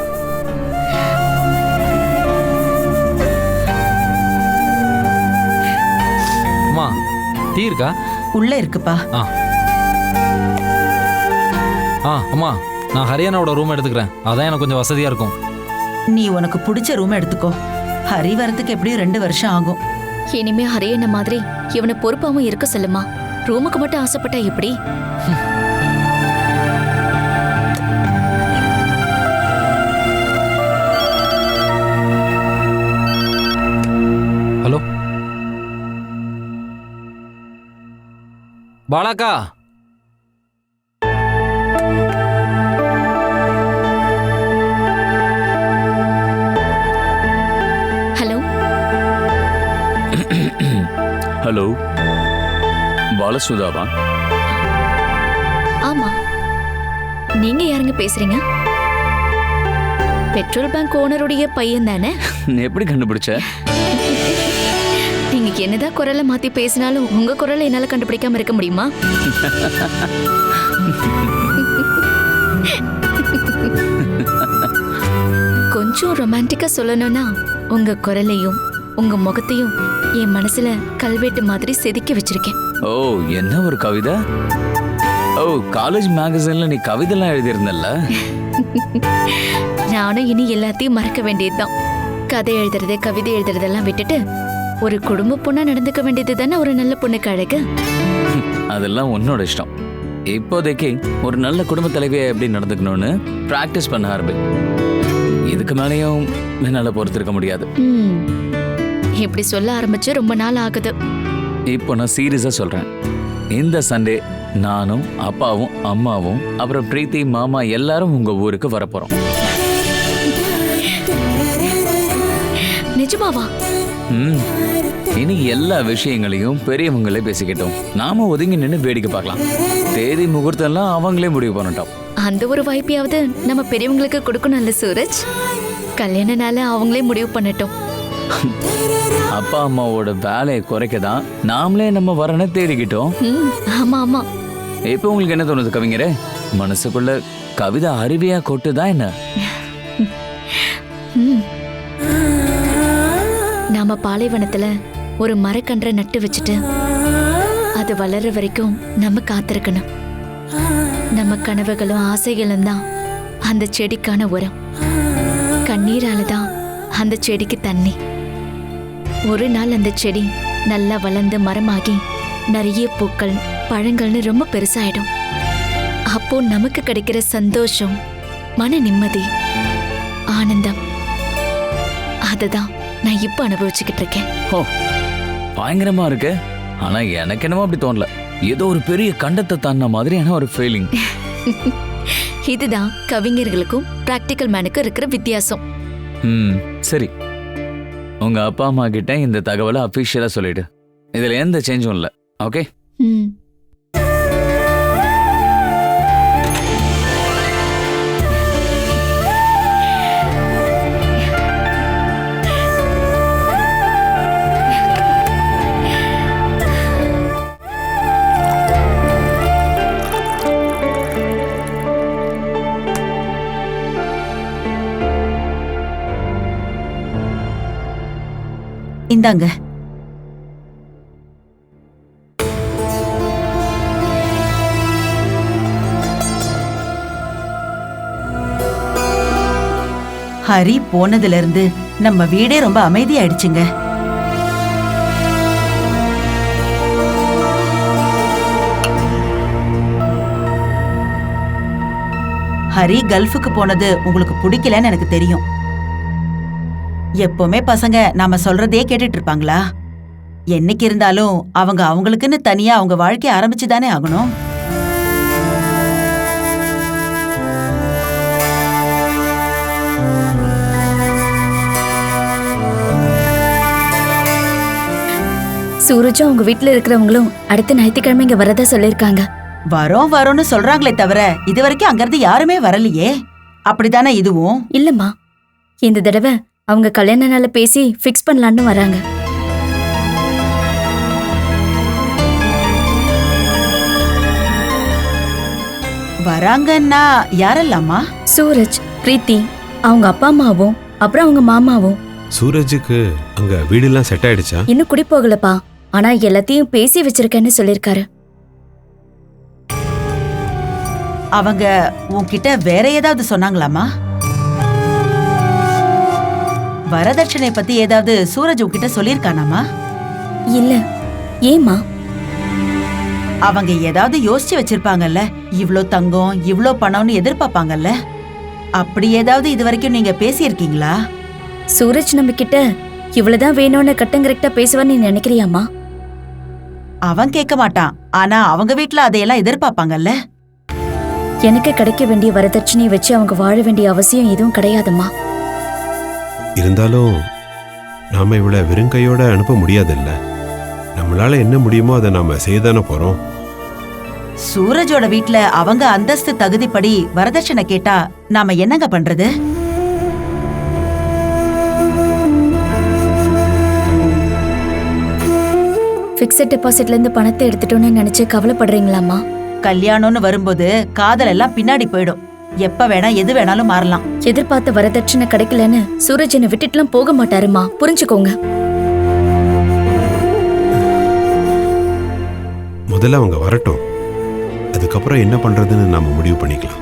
[SPEAKER 2] அம்மா டீ இருக்கா?
[SPEAKER 4] உள்ள இருக்குப்பா.
[SPEAKER 2] அம்மா நான் ஹரியானாவோட ரூம் எடுத்துக்கிறேன், அதான் எனக்கு கொஞ்சம் வசதியா இருக்கும்.
[SPEAKER 4] நீ உனக்கு பிடிச்ச ரூம் எடுத்துக்கோ. ஹரி வரத்துக்கு எப்படியும் 2 வருஷம் ஆகும்.
[SPEAKER 5] இனிமே ஹரியன மாதிரி இவனை பொறுப்பாவும் இருக்க சொல்லுமா. ரூமுக்கு மட்டும் ஆசைப்பட்டா எப்படி?
[SPEAKER 2] ஹலோ பாலாக்கா,
[SPEAKER 5] ஹலோ.
[SPEAKER 7] ஹலோ பாலசுதாவா?
[SPEAKER 5] ஆமா, நீங்க யாருங்க பேசுறீங்க? பெட்ரோல் பங்க் ஓனருடைய பையன் தானே?
[SPEAKER 7] எப்படி கண்டுபிடிச்ச?
[SPEAKER 5] நீங்க என்னதான் குரலை மாத்தி பேசினாலும் உங்க குரலை என்னால கண்டுபிடிக்காம இருக்க முடியுமா? கொஞ்சம் ரொமான்டிக்கா சொல்லணும்னா உங்க குரலையும் உங்க முகத்தையும் என் மனசுல கல்வெட்டு மாதிரி செதுக்கி வச்சிருக்கேன்.
[SPEAKER 7] ஓ, என்ன ஒரு கவிதை! ஓ, காலேஜ் மேகசின்ல நீ கவிதைலாம் எழுதியிருந்தல்ல?
[SPEAKER 5] நானும் இனி எல்லாத்தையும் மறக்க வேண்டியதுதான். கதை எழுதுறது கவிதை எழுதுறதெல்லாம் விட்டுட்டு ஒரு குடும்ப பொண்ணா நடந்துக்க வேண்டியது தானே ஒரு நல்ல பொண்ணுக்கு அழகு.
[SPEAKER 7] அதெல்லாம் உன்னோட இஷ்டம். இப்போதைக்கு ஒரு நல்ல குடும்ப தலைவியை எப்படி நடந்துக்கணும்னு பிராக்டிஸ் பண்ண ஆரம்பி. இதுக்கு மேலேயும் என்னால பொறுத்திருக்க முடியாது.
[SPEAKER 5] இப்படி சொல்ல ஆரம்பிச்சு ரொம்ப நாள் ஆகுது.
[SPEAKER 7] இப்போ நான் சீரியஸா சொல்றேன். இந்த சண்டே நானும் அப்பாவும் அம்மாவும் அப்புறம் பிரீத்தி மாமா எல்லாரும் உங்க ஊருக்கு வரப்போறோம்.
[SPEAKER 5] நிஜமாவா?
[SPEAKER 7] இனி எல்லா விஷயங்களையும் பெரியவங்களே பேசிக்கிட்டோம். நாம ஒதுங்கி நின்று வேடிக்கை பார்க்கலாம். தேதி முகூர்த்தம் எல்லாம் அவங்களே முடிவு பண்ணட்டும்.
[SPEAKER 5] அந்த ஒரு வாய்ப்பையாவது நம்ம பெரியவங்களுக்கு கொடுக்கணும்ல சூரஜ். கல்யாண நாள அவங்களே முடிவு பண்ணட்டும்.
[SPEAKER 7] அப்பா அம்மாவோட வேலையை குறைக்க தான் நாமளே நம்ம வரனை தேடிக்கிட்டோம்.
[SPEAKER 5] ஆமா ஆமா.
[SPEAKER 7] இப்ப உங்களுக்கு என்ன தோணுது கவிஞரே? மனசுக்குள்ள கவிதை அருவியா கொட்டுதான் என்ன?
[SPEAKER 5] நாம பாலைவனத்துல ஒரு மரக்கன்றை நட்டு வச்சுட்டு அது வளர்ற வரைக்கும் நம்ம காத்திருக்கணும். நம்ம கனவுகளும் ஆசைகளும் தான் அந்த செடிக்கான உரம். கண்ணீரால தான் அந்த செடிக்கு தண்ணி. ஒரு நாள் அந்த செடி நல்லா வளர்ந்து மரமாகி நிறைய பூக்கள் பழங்கள்னு ரொம்ப பெருசாயிடும். அப்போ நமக்கு கிடைக்கிற சந்தோஷம், மன நிம்மதி, ஆனந்தம், அதுதான் நான் இப்ப அனுபவிச்சுக்கிட்டு இருக்கேன்.
[SPEAKER 7] ஓ, பயங்கரமா இருக்கு. ஆனா எனக்கு என்னமோ அப்படி தோணல. ஏதோ ஒரு பெரிய கண்டத்தை தாண்டின மாதிரியான ஒரு ஃபீலிங்.
[SPEAKER 5] இதுதான் கவிஞர்களுக்கும் பிராக்டிக்கல் மேனுக்கும் இருக்கிற வித்தியாசம்.
[SPEAKER 7] சரி, உங்க அப்பா அம்மா கிட்ட இந்த தகவலை அபிஷியலா சொல்லிடு. இதுல எந்த சேஞ்சும் இல்ல. ஓகே?
[SPEAKER 4] இந்தாங்க. ஹரி போனதுல இருந்து நம்ம வீடே ரொம்ப அமைதியாயிடுச்சுங்க. ஹரி கல்ஃபுக்கு போனது உங்களுக்கு பிடிக்கலன்னு எனக்கு தெரியும். எப்பவுமே பசங்க நாம சொல்றதே கேட்டுட்டு இருப்பாங்களா? என்னைக்கு இருந்தாலும் அவங்க அவங்களுக்குன்னு தனியா அவங்க வாழ்க்கைய ஆரம்பிச்சுதானே ஆகணும்.
[SPEAKER 5] சூரஜும் அவங்க வீட்டுல இருக்கிறவங்களும் அடுத்த ஞாயிற்றுக்கிழமை இங்க வரதா சொல்லிருக்காங்க.
[SPEAKER 4] வரோம் வரோம்னு சொல்றாங்களே தவிர இது வரைக்கும் அங்கிருந்து யாருமே வரலையே. அப்படித்தானே இதுவும்?
[SPEAKER 5] இல்லம்மா, இந்த தடவை அவங்க கல்யாண நாள பேசி ஃபிக்ஸ் பண்ணலான்னு வராங்க.
[SPEAKER 4] வராங்கன்னா யாரெல்லாமா?
[SPEAKER 5] சூரஜ், பிரீத்தி, அவங்க அப்பா அம்மாவும் அப்புறம் அவங்க மாமாவும்.
[SPEAKER 1] சூரஜுக்கு அங்க வீடெல்லாம் செட் ஆயிடுச்சா?
[SPEAKER 5] இன்னும் குடி போகலப்பா, ஆனா எல்லாத்தையும் பேசி வச்சிருக்கேன்னு சொல்லிருக்காரு.
[SPEAKER 4] அவங்க உன்கிட்ட வேற ஏதாவது சொன்னாங்களாமா? வரதட்சணை பத்தி ஏதாவது சூரஜ் உன்கிட்ட சொல்லிருக்கானாமா?
[SPEAKER 5] இல்ல. ஏமா?
[SPEAKER 4] அவங்க ஏதாவது யோசிச்சு வச்சிருப்பாங்கல்ல, இவ்ளோ தங்கம் இவ்ளோ பணம்னு எதிர்பார்ப்பாங்கல்ல. அப்படி ஏதாவது இது வரைக்கும் நீங்க பேசியிருக்கீங்களா?
[SPEAKER 5] சூரஜ் நம்ம கிட்ட இவ்வளவுதான் வேணும்னு கட்டங்கரெக்டா பேசுவான்னு நீ நினைக்கிறியாமா?
[SPEAKER 4] அவன் கேட்க மாட்டான், ஆனா அவங்க வீட்டுல அதையெல்லாம் எதிர்பார்ப்பாங்கல்ல.
[SPEAKER 5] எனக்கு கிடைக்க வேண்டிய வரதட்சணையை வச்சு அவங்க வாழ வேண்டிய அவசியம் எதுவும் கிடையாதுமா.
[SPEAKER 1] இருந்தாலும் நாம இவளை வெறுங்கையோட அனுப்ப முடியாதுல்ல. நம்மளால என்ன முடியுமோ அதை நாம செய்யதானே போறோம்.
[SPEAKER 4] சூரஜோட வீட்டுல அவங்க அந்தஸ்து தகுதிப்படி வரதட்சணை கேட்டா நாம என்னங்க பண்றது?
[SPEAKER 5] ஃபிக்ஸட் டெபாசிட்ல இருந்து பணத்தை எடுத்துட்டோன்னு நினைச்சு கவலைப்படுறீங்களாமா?
[SPEAKER 4] கல்யாணம்னு வரும்போது காதல் எல்லாம் பின்னாடி போயிடும். எப்ப வேணா எது வேணாலும் மாறலாம்.
[SPEAKER 5] எதிர்பார்த்த வரதட்சணை கிடைக்கலன்னு சூரஜ் என்னை விட்டுட்டுலாம் போக மாட்டாருமா, புரிஞ்சுக்கோங்க.
[SPEAKER 1] முதல்ல அவங்க வரட்டும், அதுக்கப்புறம் என்ன பண்றதுன்னு நாம முடிவு பண்ணிக்கலாம்.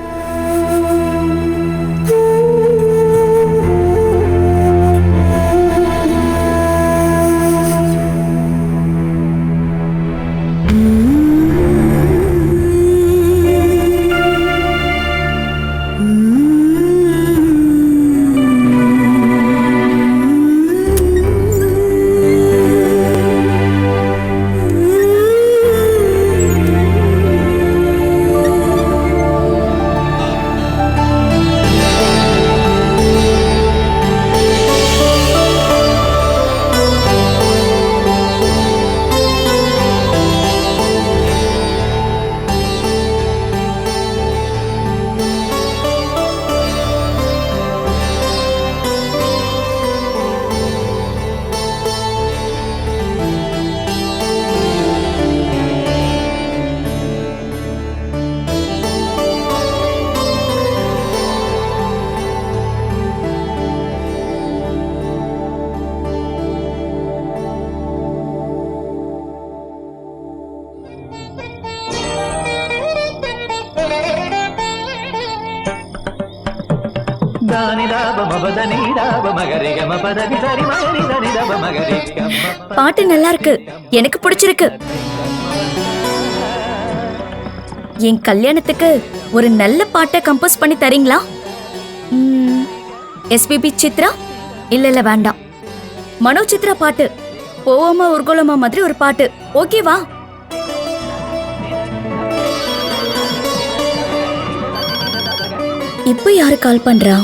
[SPEAKER 5] பாட்டு நல்லா இருக்கு, எனக்கு பிடிச்சிருக்கு. என் கல்யாணத்துக்கு ஒரு நல்ல பாட்டை கம்போஸ் பண்ணி தரீங்களா? எஸ்பிபி சித்ரா? இல்ல வேண்டாம். மனோ சித்ரா பாட்டு, போவோமா ஊர்கோலமா மாதிரி ஒரு பாட்டு, ஓகேவா? இப்போ யாரு கால் பண்றா?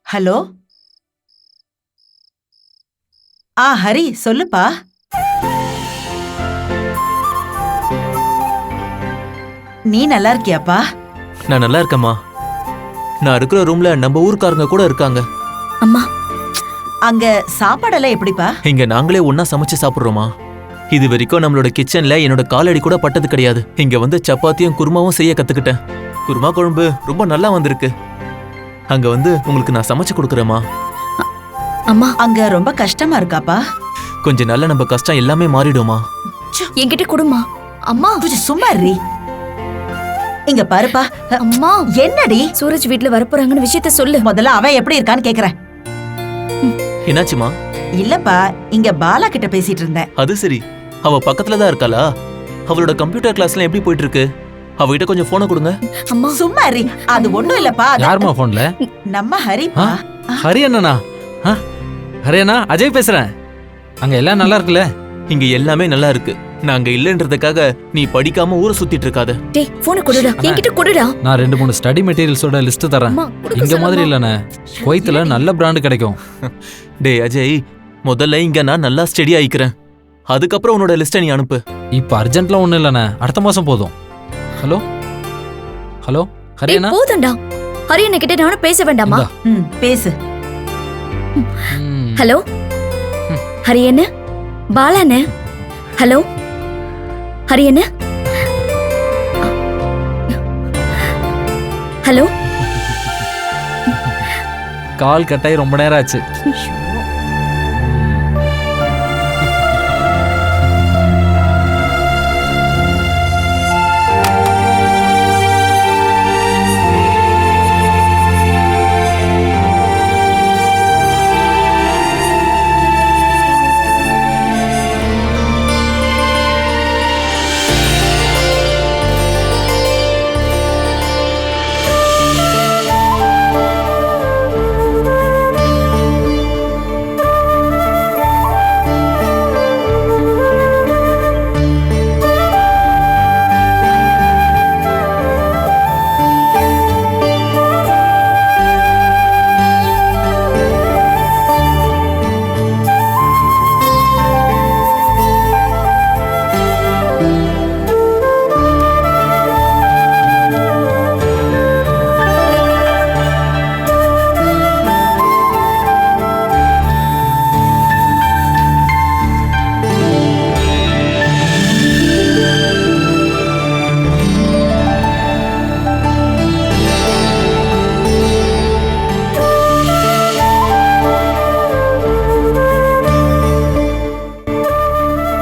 [SPEAKER 4] ஹலோ. ஹரி சொல்லுப்பா. நீ நல்லா இருக்கியாப்பா?
[SPEAKER 6] நான் நல்லா இருக்கேம்மா. நான் இருக்கிற ரூம்ல நம்ம ஊர்க்காரங்க கூட இருக்காங்க.
[SPEAKER 5] அம்மா,
[SPEAKER 4] அங்க சாப்பாடெல்லாம் எப்படிப்பா?
[SPEAKER 6] இங்க நாங்களே ஒன்னா சமைச்சு சாப்பிடுறோமா. இது வரைக்கும் நம்மளோட கிச்சன்ல என்னோட காலடி கூட பட்டது கிடையாது. இங்க வந்து சப்பாத்தியும் குருமாவும் செய்ய கத்துக்கிட்டேன். குருமா குழம்பு ரொம்ப நல்லா வந்திருக்கு. அங்க வந்து உங்களுக்கு நான் சமைச்சு கொடுக்குறேம்மா.
[SPEAKER 5] அம்மா,
[SPEAKER 4] அங்க ரொம்ப கஷ்டமா இருக்காப்பா?
[SPEAKER 6] கொஞ்ச நாள்ல நம்ம கஷ்டம் எல்லாமே மாறிடுமா?
[SPEAKER 5] என்கிட்ட கொடுமா. அம்மா,
[SPEAKER 4] கொஞ்சம் சும்மா இரு. இங்க பாருப்பா.
[SPEAKER 5] அம்மா,
[SPEAKER 4] என்னடி?
[SPEAKER 5] சூரஜ் வீட்ல வரப்போறாங்கன்னு விஷயத்த சொல்லு.
[SPEAKER 4] முதல்ல அவன் எப்படி இருக்கான்னு கேக்குறேன்.
[SPEAKER 6] என்னாச்சுமா?
[SPEAKER 4] இல்லப்பா, இங்க பாலா கிட்ட பேசிட்டு இருந்தேன்.
[SPEAKER 6] அது சரி, அவ பக்கத்துல தான் இருக்காளா? அவளோட கம்ப்யூட்டர் கிளாஸ்லாம் எப்படி போயிட்டு இருக்கு? அவகிட்ட கொஞ்சம் போனை கொடுங்க.
[SPEAKER 5] அம்மா,
[SPEAKER 4] சும்மா இரு. அது ஒண்ணும் இல்லப்பா.
[SPEAKER 2] யாருமா போன்ல?
[SPEAKER 4] நம்ம ஹரிப்பா.
[SPEAKER 2] ஹரி அண்ணனா? ஹரி அண்ணா, அஜய் பேசுறேன். அங்க எல்லாம் நல்லா இருக்குல்ல?
[SPEAKER 6] இங்க எல்லாமே நல்லா இருக்கு. நாங்க இல்லன்றதுக்காக நீ படிக்காம ஊரை சுத்திட்டு இருக்காத.
[SPEAKER 5] டேய், போனை கொடுடா. என்கிட்ட கொடுடா.
[SPEAKER 2] நான் 2-3 ஸ்டடி மெட்டீரியல்ஸோட லிஸ்ட் தரேன்.
[SPEAKER 5] அம்மா, கொடுக்க
[SPEAKER 2] இங்க மாதிரி
[SPEAKER 5] சொல்லுமா.
[SPEAKER 2] இல்லண்ணே, குவைத்துல நல்ல பிராண்டு கிடைக்கும்.
[SPEAKER 6] டேய் அஜய், முதல்ல இங்க நான் நல்லா ஸ்டடி ஆயிக்கிறேன். அதுக்கப்புறம் உன்னோட லிஸ்ட்டை நீ அனுப்பு.
[SPEAKER 2] இப்ப அர்ஜென்ட்லாம் ஒண்ணும் இல்லண்ணே, அடுத்த மாசம் போதும். ஹலோ ஹலோ ஹரி
[SPEAKER 5] டேய்,
[SPEAKER 2] அண்ணா.
[SPEAKER 5] போதும்டா. ஹரி அண்ணா கிட்ட நானும் பேச வேண்டாமா?
[SPEAKER 2] இந்தா.
[SPEAKER 4] பேசு.
[SPEAKER 5] ஹலோ ஹரி அண்ணா, பாலா அண்ணா. ஹலோ ஹரி அண்ணா. ஹலோ.
[SPEAKER 2] கால் கட்டாயி ரொம்ப நேரம் ஆச்சு.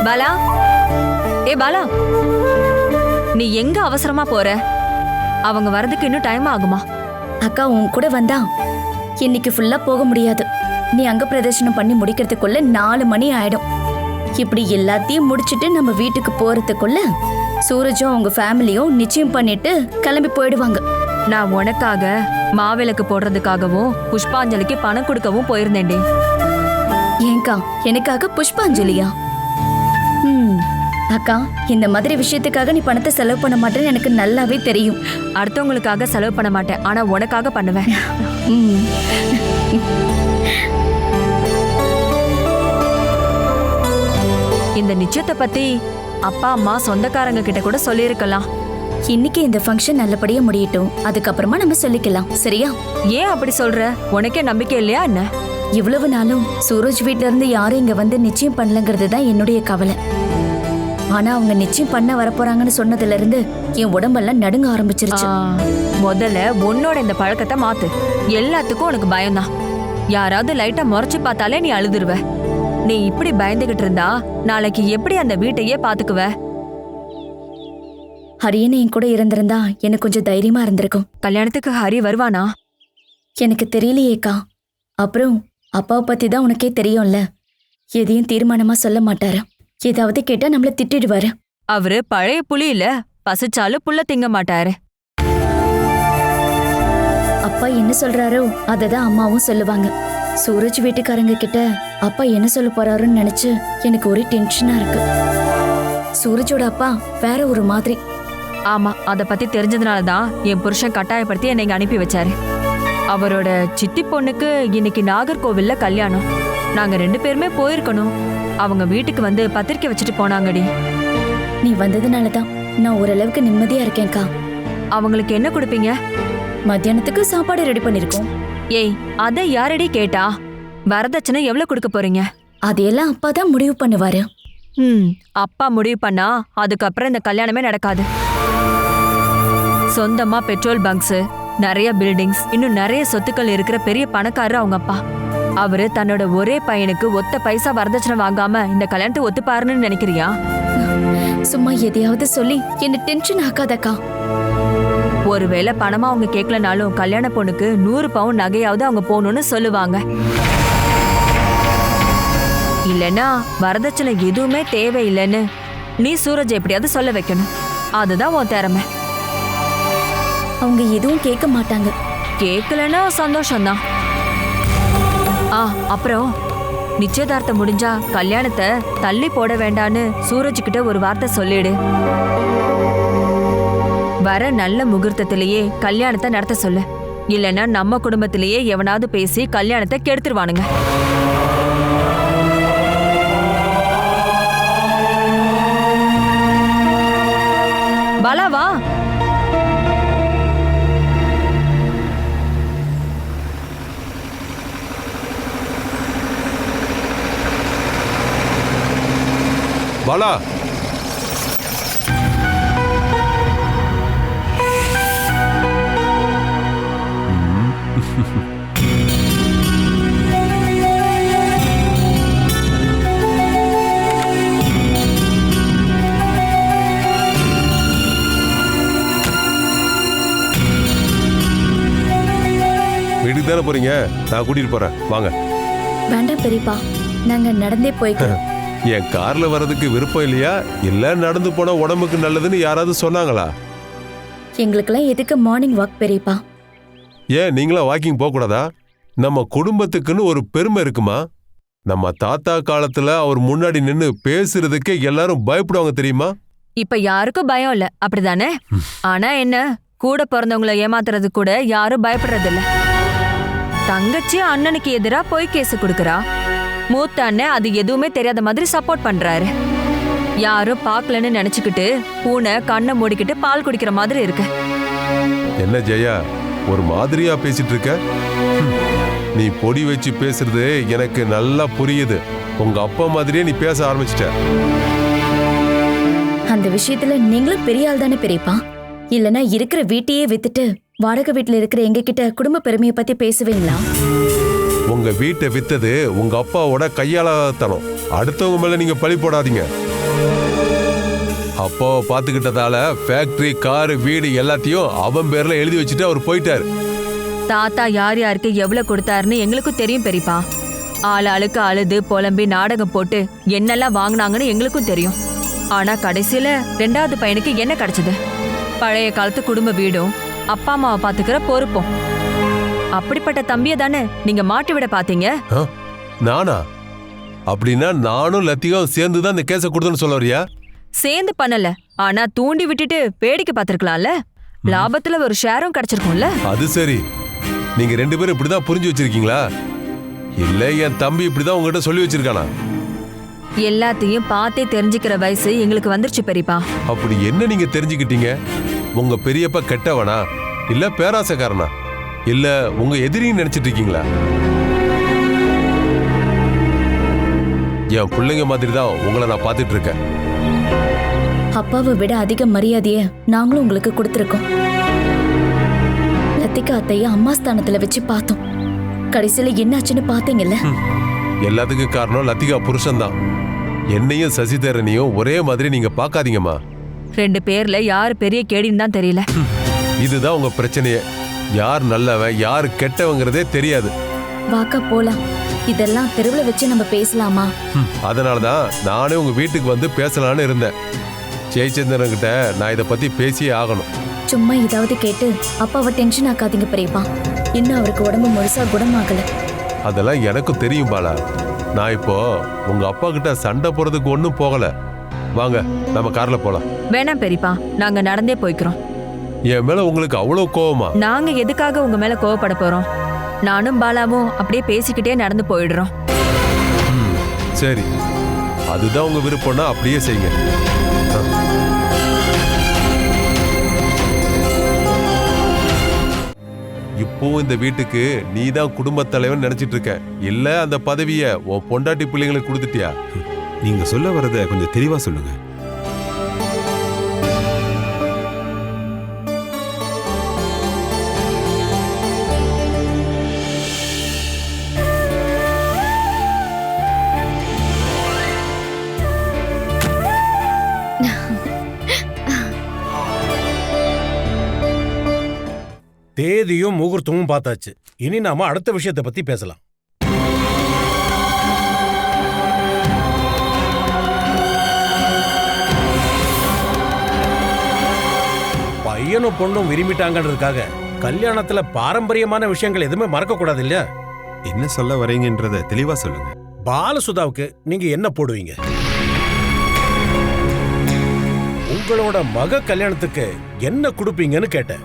[SPEAKER 8] பாலா, ஏ பாலா, நீ எங்க அவசரமா போற? அவங்க வரதுக்கு இன்னும் டைம் ஆகுமா?
[SPEAKER 5] அக்கா, உன் கூட வந்தா இன்னைக்கு ஃபுல்லா போக முடியாது. நீ அங்க பிரதர்ஷனம் பண்ணி முடிக்கிறதுக்குள்ள 4 மணி ஆயிடும். இப்படி எல்லாத்தையும் முடிச்சிட்டு நம்ம வீட்டுக்கு போறதுக்குள்ள சூரஜும் அவங்க ஃபேமிலியும் நிச்சயம் பண்ணிட்டு கிளம்பி போயிடுவாங்க.
[SPEAKER 8] நான் உனக்காக மாவிளக்கு போடுறதுக்காகவும் புஷ்பாஞ்சலிக்கு பணம் கொடுக்கவும் போயிருந்தேன்டி.
[SPEAKER 5] ஏங்கா, எனக்காக புஷ்பாஞ்சலியா? அக்கா, இந்த மாதிரி விஷயத்துக்காக நீ பணத்தை செலவு பண்ண மாட்டேன்னு எனக்கு நல்லாவே தெரியும்.
[SPEAKER 8] அடுத்தவங்களுக்காக செலவு பண்ண மாட்டேன், ஆனா உனக்காக பண்ணுவேன். இந்த நிச்சயத்தை பத்தி அப்பா அம்மா சொந்தக்காரங்க கிட்ட கூட சொல்லியிருக்கலாம்.
[SPEAKER 5] இன்னைக்கு இந்த ஃபங்க்ஷன் நல்லபடியா முடியட்டும், அதுக்கப்புறமா நம்ம சொல்லிக்கலாம், சரியா?
[SPEAKER 8] ஏன் அப்படி சொல்ற? உனக்கே நம்பிக்கை இல்லையா என்ன?
[SPEAKER 5] இவ்வளவு நாளும் சூரஜ் வீட்ல இருந்து யாரும் இங்க வந்து நிச்சயம் பண்ணலங்கிறது தான் என்னுடைய கவலை. ஆனா அவங்க நிச்சயம் பண்ண வரப்போறாங்கன்னு சொன்னதுல இருந்து என் உடம்பெல்லாம் நடுங்க ஆரம்பிச்சிருச்சு.
[SPEAKER 8] முதல்ல உன்னோட இந்த பழக்கத்தை மாத்து. எல்லாத்துக்கும் உனக்கு பயம்தான். யாராவது லைட்டா முறைச்சு பார்த்தாலே நீ அழுதுருவ. நீ இப்படி பயந்துகிட்டு இருந்தா நாளைக்கு எப்படி அந்த வீட்டையே பாத்துக்குவ?
[SPEAKER 5] ஹரியனை என் கூட இருந்திருந்தா எனக்கு கொஞ்சம் தைரியமா இருந்திருக்கும்.
[SPEAKER 8] கல்யாணத்துக்கு ஹரி வருவானா?
[SPEAKER 5] எனக்கு தெரியலையேக்கா. அப்புறம் அப்பாவை பத்தி தான் உனக்கே தெரியும்ல, எதையும் தீர்மானமா சொல்ல மாட்டாரு. ஏதாவது கேட்டா நம்மள திட்டிடுவாரு.
[SPEAKER 8] அவரு பழைய புலி இல்ல, பசிச்சாலும் புல்ல திங்க மாட்டாரு.
[SPEAKER 5] அப்பா என்ன சொல்றாரோ அததான் அம்மாவும் சொல்லுவாங்க. சூரஜ் வீட்டுக்காரங்க கிட்ட அப்பா என்ன சொல்ல போறாருன்னு நினைச்சு எனக்கு ஒரே டென்ஷனா இருக்கு. சூரஜோட அப்பா வேற ஒரு மாதிரி.
[SPEAKER 8] ஆமா, அத பத்தி தெரிஞ்சதுனாலதான் என் புருஷன் கட்டாயப்படுத்தி என்னை இங்க அனுப்பி வச்சாரு. அவரோட சித்தி பொண்ணுக்கு இன்னைக்கு நாகர்கோவில்ல கல்யாணம். நாங்க 2 பேருமே போயிருக்கணும். அவங்க வீட்டுக்கு வந்து பத்திரிக்கை வச்சுட்டு போனாங்கடி.
[SPEAKER 5] நீ வந்ததுனாலதான் நான் ஓரளவுக்கு நிம்மதியா இருக்கேன்க்கா.
[SPEAKER 8] அவங்களுக்கு என்ன கொடுப்பீங்க?
[SPEAKER 5] மத்தியானத்துக்கு சாப்பாடு ரெடி பண்ணிருக்கோம்.
[SPEAKER 8] ஏய், அத யாரடி கேட்டா? வரதட்சணை எவ்வளவு கொடுக்க போறீங்க?
[SPEAKER 5] அதையெல்லாம் அப்பா தான் முடிவு பண்ணுவாரு.
[SPEAKER 8] அப்பா முடிவு பண்ணா அதுக்கப்புறம் இந்த கல்யாணமே நடக்காது. சொந்தமா பெட்ரோல் பங்க்ஸ், நிறைய பில்டிங்ஸ், இன்னும் நிறைய சொத்துக்கள் இருக்கிற பெரிய பணக்காரர் அவங்க அப்பா. அவரு தன்னோட ஒரே பையனுக்கு ஒத்த பைசா வரதட்சணை வாங்காம இந்த கல்யாணத்தை ஒத்துப்பாருன்னு நினைக்கிறியா?
[SPEAKER 5] சும்மா எதையாவது சொல்லி என்ன டென்ஷன் ஆக்காதக்கா.
[SPEAKER 8] ஒருவேளை பணமா அவங்க கேட்கலனாலும் கல்யாண பொண்ணுக்கு 100 பவுன் நகையாவது அவங்க போகணும்னு சொல்லுவாங்க. இல்லனா வரதட்சணை எதுவுமே தேவையில்லைன்னு நீ சூரஜ் எப்படியாவது சொல்ல வைக்கணும். அதுதான் உன் திறமை.
[SPEAKER 5] அவங்க எதுவும் கேட்க மாட்டாங்க.
[SPEAKER 8] கேட்கலன்னா சந்தோஷம்தான். அப்புறம் நிச்சயதார்த்தம் முடிஞ்சா கல்யாணத்தை தள்ளி போட வேண்டான்னு சூரஜ் கிட்ட ஒரு வார்த்தை சொல்லிடு. வர நல்ல முகூர்த்தத்திலேயே கல்யாணத்தை நடத்த சொல்லு. இல்லைன்னா நம்ம குடும்பத்திலேயே எவனாவது பேசி கல்யாணத்தை கெடுத்துருவானுங்க. பாலாவா,
[SPEAKER 1] பாலா, வீட்டுக்கு தானே போறீங்க? நான் கூட்டிட்டு போறேன், வாங்க.
[SPEAKER 5] வேண்டாம் பெரியப்பா, நாங்க நடந்தே போய்க்கிறோம்.
[SPEAKER 1] என் கார்ல வர்றதுக்கு விருப்பம் இல்லையா? இல்ல நடந்து போனா உடம்புக்கு நல்லதுன்னு யாராவது சொன்னாங்களா?
[SPEAKER 5] எங்களுக்கெல்லாம் எதுக்கு மார்னிங் வாக் பெரியப்பா?
[SPEAKER 1] ஏன் நீங்களா வாக்கிங் போக கூடாதா? நம்ம குடும்பத்துக்குன்னு ஒரு பெருமை இருக்குமா? நம்ம தாத்தா காலத்துல அவர் முன்னாடி நின்னு பேசுறதுக்கே எல்லாரும் பயப்படுவாங்க தெரியுமா?
[SPEAKER 8] இப்ப யாருக்கும் பயம் இல்ல, அப்படிதானே? ஆனா என்ன, கூட பிறந்தவங்களை ஏமாத்துறது கூட யாரும் பயப்படுறது இல்ல. தங்கச்சி அண்ணனுக்கு எதிரா போய் கேஸ் கொடுக்கறா. மூத்த அண்ணன் அது எதுவுமே தெரியாத மாதிரி சப்போர்ட் பண்றாரு. யாரும் பாக்கலன்னு நினைச்சுக்கிட்டு பூனை கண்ணை மூடிக்கிட்டு பால் குடிக்கிற மாதிரி இருக்கு.
[SPEAKER 1] என்ன ஜெயா, ஒரு மாதிரியா பேசிட்டு இருக்க? நீ பொடி வச்சு பேசுறது எனக்கு நல்லா புரியுது. உங்க அப்பா மாதிரியே நீ பேச ஆரம்பிச்சிட்ட.
[SPEAKER 5] அந்த விஷயத்துல நீங்களும் பெரிய ஆள் தானே பெரியப்பா? இல்லனா இருக்கிற வீட்டையே வித்துட்டு வாடகை வீட்டுல இருக்கிற எங்க கிட்ட குடும்ப பெருமையை பத்தி பேசுவீங்களா?
[SPEAKER 1] உங்க வீட்டை வித்தது உங்க அப்பாவோட கையாளத்தனம். அடுத்தவங்க மேல நீங்க பழி போடாதீங்க. அப்பாவை பாத்துக்கிட்டதால ஃபேக்டரி, காரு, வீடு எல்லாத்தையும் அவன் பேர்ல எழுதி வச்சுட்டு அவர் போயிட்டாரு.
[SPEAKER 8] தாத்தா யார் யாருக்கு எவ்வளவு கொடுத்தாருன்னு எங்களுக்கும் தெரியும் பெரியப்பா. ஆளுக்கு அழுது புலம்பி நாடகம் போட்டு என்னெல்லாம் வாங்கினாங்கன்னு எங்களுக்கும் தெரியும். ஆனா கடைசியில 2வது பையனுக்கு என்ன கிடைச்சது? பழைய காலத்து குடும்ப வீடும் அப்பா அம்மாவை பாத்துக்கிற பொறுப்போம். அப்படிப்பட்ட தம்பியை தானே நீங்க மாட்டி விட பாத்தீங்க.
[SPEAKER 1] நானா? அப்படின்னா நானும் லத்திகாவும் சேர்ந்துதான் இந்த கேஸை கொடுத்தேன்னு சொல்ல வரியா?
[SPEAKER 8] சேர்ந்து பண்ணல, ஆனா தூண்டி விட்டுட்டு வேடிக்கை பார்த்திருக்கலாம்ல. லாபத்துல ஒரு ஷேரும் கிடைச்சிருக்கும்ல. அது
[SPEAKER 1] சரி, நீங்க 2 பேரும் இப்படிதான் புரிஞ்சு வச்சிருக்கீங்களா? இல்ல என் தம்பி இப்படிதான் உங்ககிட்ட சொல்லி வச்சிருக்கானா?
[SPEAKER 8] எல்லாத்தையும் பார்த்தே தெரிஞ்சுக்கிற வயசு எங்களுக்கு வந்துருச்சு பெரியப்பா.
[SPEAKER 1] அப்படி என்ன நீங்க தெரிஞ்சுக்கிட்டீங்க? உங்க பெரியப்பா கெட்டவனா, இல்ல பேராசக்காரனா, இல்ல உங்க எதிரின்னு நினைச்சிட்டு இருக்கீங்களா? என் பிள்ளைங்க மாதிரி தான் உங்களை நான் பார்த்துட்டு இருக்கேன்.
[SPEAKER 5] அப்பாவை விட அதிக மரியாதைய நாங்களும் உங்களுக்கு கொடுத்துருக்கோம். லத்திகா அத்தைய அம்மா ஸ்தானத்துல வச்சு பார்த்தோம். கடைசியில என்னாச்சுன்னு பாத்தீங்கல்ல.
[SPEAKER 1] எல்லாத்துக்கும் காரணம் லத்திகா புருஷன் தான். என்னையும் சசிதரனையும் ஒரே மாதிரி நீங்க பார்க்காதீங்கம்மா.
[SPEAKER 8] 2 பேர்ல யார் பெரிய கேடின்னு தான் தெரியல.
[SPEAKER 1] இதுதான் உங்க பிரச்சனையே. யார் நல்லவன் யார் கெட்டவங்கிறதே தெரியாது.
[SPEAKER 5] வாக்கா போலாம். இதெல்லாம் தெருவுல வச்சு நம்ம பேசலாமா?
[SPEAKER 1] அதனாலதான் நானே உங்க வீட்டுக்கு வந்து பேசலான்னு இருந்தேன். ஜெயச்சந்திரன் கிட்ட நான் இதை பத்தி பேசியே ஆகணும்.
[SPEAKER 5] சும்மா ஏதாவது கேட்டு அப்பாவை டென்ஷன் ஆக்காதீங்க பெரியப்பா. இன்னும் அவருக்கு உடம்பு முழுசா குணமாகல.
[SPEAKER 1] அதெல்லாம் எனக்கும் தெரியும் பாலா. நான் இப்போ உங்க அப்பா கிட்ட சண்டை போறதுக்கு ஒன்னும் போகல. வாங்க நம்ம கார்ல போலாம்.
[SPEAKER 8] வேணாம் பெரியப்பா, நாங்க நடந்தே போய்க்கிறோம்.
[SPEAKER 1] என் மேல உங்களுக்கு அவ்வளவு கோவமா?
[SPEAKER 8] நாங்க எதுக்காக உங்க மேல கோவப்பட போறோம்? நானும் பாலாவும் அப்படியே பேசிக்கிட்டே நடந்து போயிடுறோம்.
[SPEAKER 1] சரி, அதுதான் உங்க விருப்பம்னா அப்படியே செய்யுங்க. இப்போ இந்த வீட்டுக்கு நீதான் குடும்ப தலைவன் நினைச்சிட்டு இருக்க. இல்ல அந்த பதவிய உன் பொண்டாட்டி பிள்ளைங்களுக்கு கொடுத்துட்டியா?
[SPEAKER 11] நீங்க சொல்ல வர்றத கொஞ்சம் தெளிவா சொல்லுங்க.
[SPEAKER 9] தேதியும் முகூர்த்தமும் பார்த்தாச்சு. இனி நாம அடுத்த விஷயத்தை பத்தி பேசலாம். பையனும் பொண்ணும் விரும்பிட்டாங்கன்றதுக்காக கல்யாணத்துல பாரம்பரியமான விஷயங்கள் எதுவுமே மறக்க கூடாது இல்லையா?
[SPEAKER 11] என்ன சொல்ல வரீங்கன்றத தெளிவா சொல்லுங்க.
[SPEAKER 9] பாலசுதாவுக்கு நீங்க என்ன போடுவீங்க? உங்களோட மக கல்யாணத்துக்கு என்ன கொடுப்பீங்கன்னு கேட்டேன்.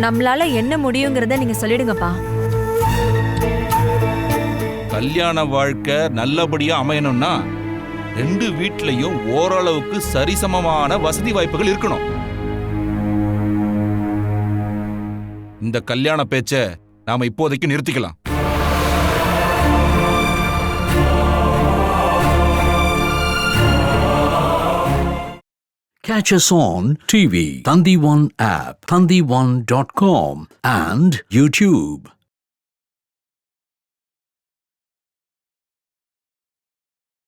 [SPEAKER 8] நம்மளால என்ன முடியுங்கிறத நீங்க சொல்லிடுங்கப்பா.
[SPEAKER 12] கல்யாண வாழ்க்கை நல்லபடியா அமையணும்னா 2 வீட்லயும் ஓரளவுக்கு சரிசமமான வசதி வாய்ப்புகள் இருக்கணும். இந்த கல்யாண பேச்ச நாம இப்போதைக்கு நிறுத்திக்கலாம்.
[SPEAKER 13] Catch us on TV, Thandivan app, thandivan.com and YouTube.